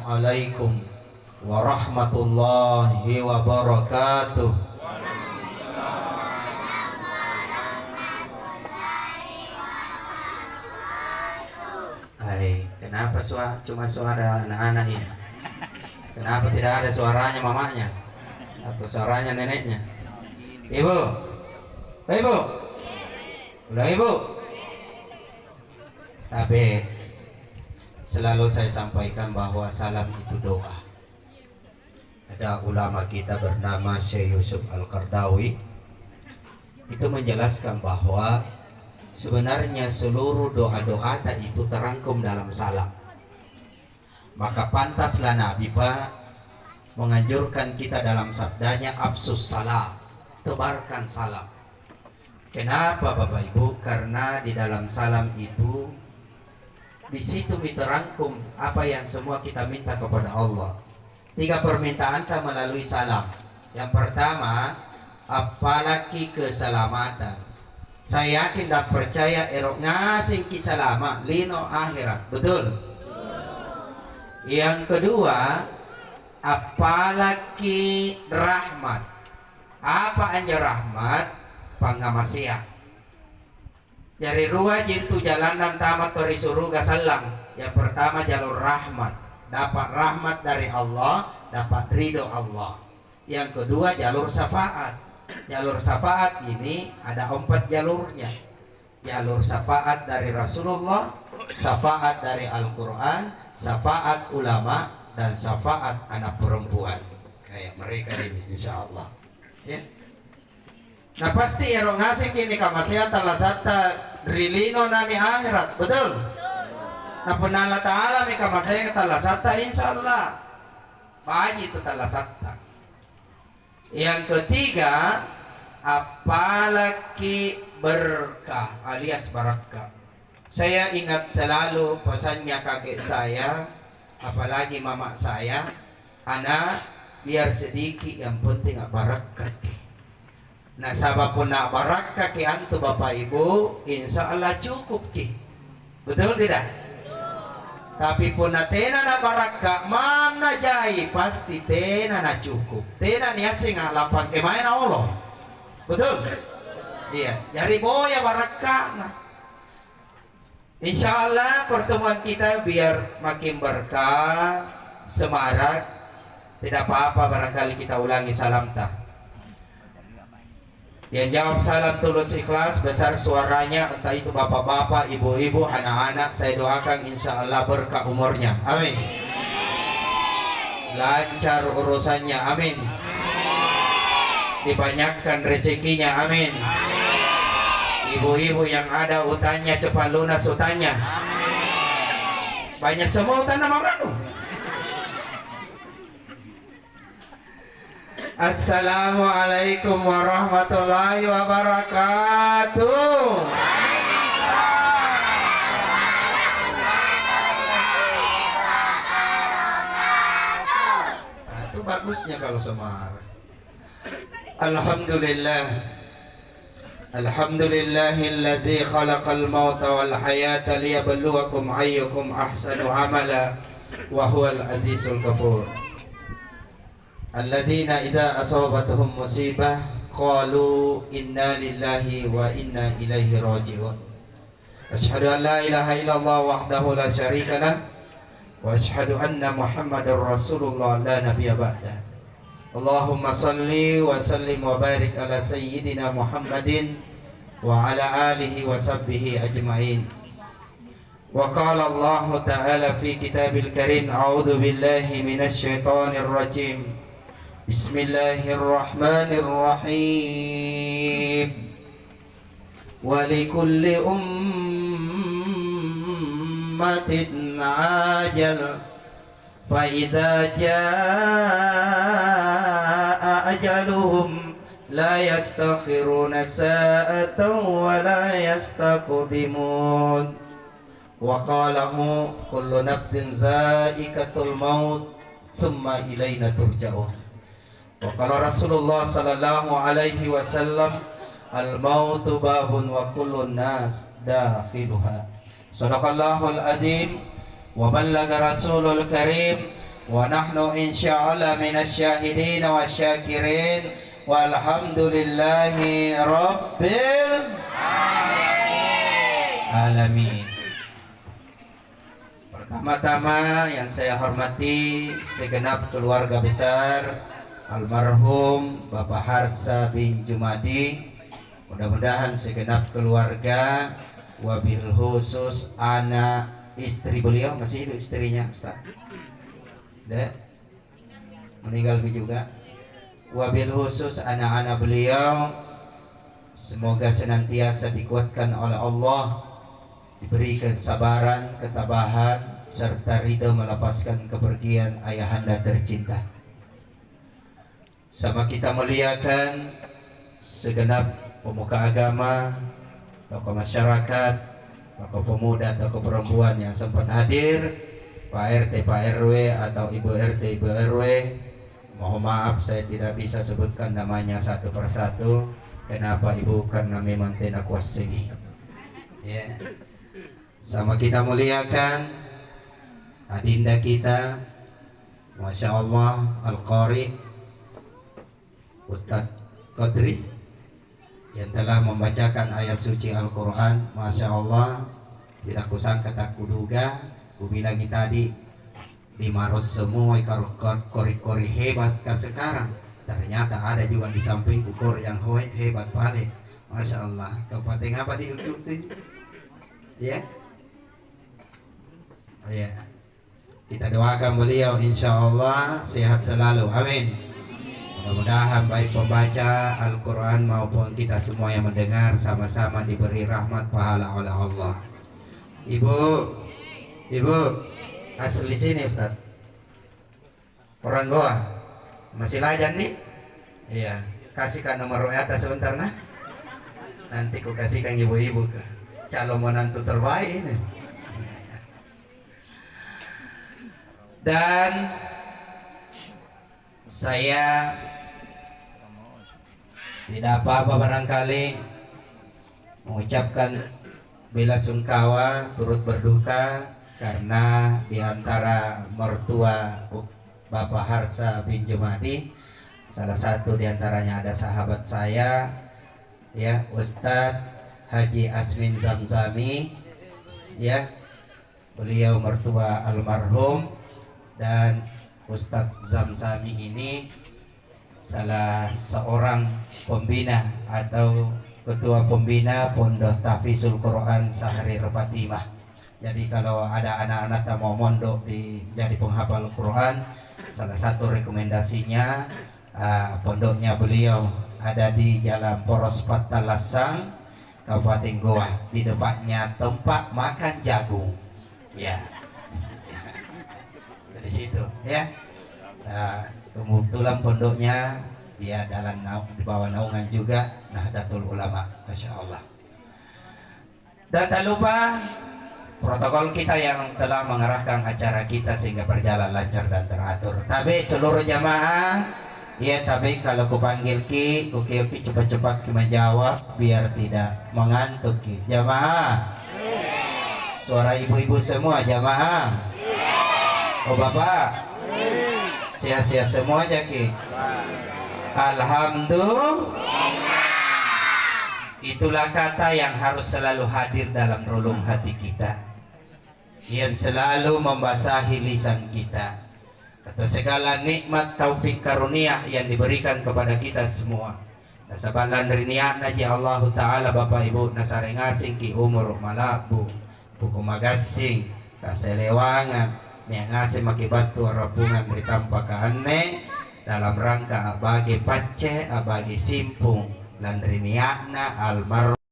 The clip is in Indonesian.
Assalamualaikum warahmatullahi wabarakatuh. Hai, kenapa cuma suara anak-anak ini? Kenapa tidak ada suaranya mamanya atau suaranya neneknya? Ibu, ibu, ulang ibu. Tapi selalu saya sampaikan bahwa salam itu doa. Ada ulama kita bernama Syekh Yusuf Al-Qardawi itu menjelaskan bahwa sebenarnya seluruh doa-doa itu terangkum dalam salam. Maka pantaslah Nabi Pak menganjurkan kita dalam sabdanya afsus salam, tebarkan salam. Kenapa Bapak Ibu? Karena di dalam salam itu di situ diterangkum apa yang semua kita minta kepada Allah. 3 permintaan tak melalui salam. Yang pertama, apalagi keselamatan. Saya yakin dan percaya erok ngasih kisah lino akhirat. Betul? Yang kedua, apalagi rahmat. Apa aja rahmat? Pangamasia. Dari ruah jintu jalanan tamat dari surga salam. Yang pertama jalur rahmat. Dapat rahmat dari Allah, dapat ridho Allah. Yang kedua jalur syafaat. Jalur syafaat ini ada 4 jalurnya. Jalur syafaat dari Rasulullah, syafaat dari Al-Quran, syafaat ulama, dan syafaat anak perempuan kayak mereka ini insya Allah ya. Nah pasti erong ngasih kini kamasya talah sata rilino nani akhirat. Betul? Nah penala ta'ala mi kamasya talah sata insya Allah bayi itu talah sata. Yang ketiga, apalagi berkah alias barakah. Saya ingat selalu pesannya kakek saya, apalagi mama saya, anak biar sedikit yang penting barakah. Nah sabab pun nak barakah ki antu Bapak Ibu, insya Allah cukup ki. Betul tidak? Tapi pun na tena na barakah mana jai pasti tena na cukup. Tena niya singa lapang kemain Allah. Betul? Iya. Jadi boya barakah na. Insya Allah pertemuan kita biar makin berkah, semarak. Tidak apa-apa barangkali kita ulangi salam tak. Yang jawab salam tulus ikhlas besar suaranya, entah itu bapak-bapak, ibu-ibu, anak-anak, saya doakan insya Allah berkah umurnya. Amin. Lancar urusannya. Amin. Dibanyakkan rezekinya. Amin. Ibu-ibu yang ada utangnya cepat lunas utangnya. Banyak semua utang nama manu. Assalamualaikum warahmatullahi wabarakatuh. Nah, itu bagusnya kalau semar. Alhamdulillah. Alhamdulillahilladzi khalaqal mauta wal hayata liyabluwakum ayyukum ahsanu amala wa huwal azizul ghafur. Alladzina idza asabatuhum musibah qalu inna lillahi wa inna ilaihi raji'un. Asyhadu an la ilaha illallah wahdahu la syarika lah wa asyhadu anna Muhammadar Rasulullah la nabiyya ba'da. Allahumma salli wa sallim wa barik ala sayyidina Muhammadin wa ala alihi wa sahbihi ajma'in. Wa qala Allah ta'ala fi kitabil karim a'udzu billahi minasy syaithanir rajim. Bismillahirrahmanirrahim. Walikulli ummatin ajal fa idza jaa ajaluhum la yastakhiruna sa'atan wa la yastaqdimun. Wa qalahu kullu nafsin za'iqatul maut thumma ilaina turja'un. Wa qala Rasulullah sallallahu alaihi wasallam al-mautu babun wa kullun nas dakhiluha. Sadaqallahul adzim wa ballaga rasulul karim wa nahnu insyaallah minasyahidin wasyakirin walhamdulillahi rabbil alamin. Pertama-tama yang saya hormati segenap keluarga besar almarhum Bapak Harsa bin Jumadi, mudah-mudahan segenap keluarga, wabil khusus anak istri beliau, masih hidup istrinya Ustaz? Udah? Meninggal juga. Wabil khusus anak-anak beliau, semoga senantiasa dikuatkan oleh Allah, diberi kesabaran, ketabahan, serta ridho melepaskan kepergian ayahanda tercinta. Sama kita muliakan segenap pemuka agama, tokoh masyarakat, tokoh pemuda, tokoh perempuan yang sempat hadir, Pak RT, Pak RW atau Ibu RT, Ibu RW. Mohon maaf saya tidak bisa sebutkan namanya satu persatu. Kenapa Ibu? Karena memang tidak kuasa ini. Ya. Sama kita muliakan adinda kita, Masya Allah, Al-Qari Ustadz Qadri yang telah membacakan ayat suci Al-Quran. Masya Allah, tidak kusangka tak kuduga. Ku bilang tadi di Maros semua kori-kori hebat kan sekarang. Ternyata ada juga di sampingku kori yang hebat paling. Masya Allah. Kabupaten apa diikuti? Ya, ya. Kita doakan beliau insya Allah sehat selalu. Amin. Mudah-mudahan baik pembaca Al-Quran maupun kita semua yang mendengar sama-sama diberi rahmat pahala oleh Allah. Ibu asli sini Ustaz? Orang Goa? Masih lajan nih? Iya. Kasihkan nomor WA atas sebentar nah. Nanti ku kasihkan ibu-ibu calon menantu terbaik ini. Dan saya tidak apa-apa barangkali mengucapkan bela sungkawa turut berduka karena diantara mertua Bapak Harsa bin Jumadi, salah satu diantaranya ada sahabat saya, ya, Ustadz Haji Asmin Zamzami, ya, beliau mertua almarhum. Dan Ustadz Zamzami ini salah seorang pembina atau ketua pembina Pondok Tahfizul Quran Sahrir Fatimah. Jadi kalau ada anak-anak yang mau mondok jadi penghafal Quran, salah satu rekomendasinya pondoknya beliau ada di Jalan Poros Patalasang, Kabupaten Goa. Di depannya tempat makan jagung. Ya. Di situ, ya. Nah, kebetulan pondoknya dia di bawah naungan juga Nahdlatul Ulama, Masya Allah. Dan tak lupa protokol kita yang telah mengarahkan acara kita sehingga berjalan lancar dan teratur. Tapi seluruh jamaah, ya, tapi kalau ku panggil ki, oke cepat-cepat ki menjawab biar tidak mengantuk ki. Jamaah, suara ibu-ibu semua jamaah. Oh Bapak, sia-sia semua aja ki. Alhamdulillah. Itulah kata yang harus selalu hadir dalam relung hati kita, yang selalu membasahi lisan kita. Atas segala nikmat taufik karunia yang diberikan kepada kita semua. Nasabalan riniat naji Allah Ta'ala Bapak Ibu nasarengasing ki umur malabu buku magasing kaselewangan mengasih makibatu rapungan ditampak aneh dalam rangka abagi pace abagi simpung landriniakna almar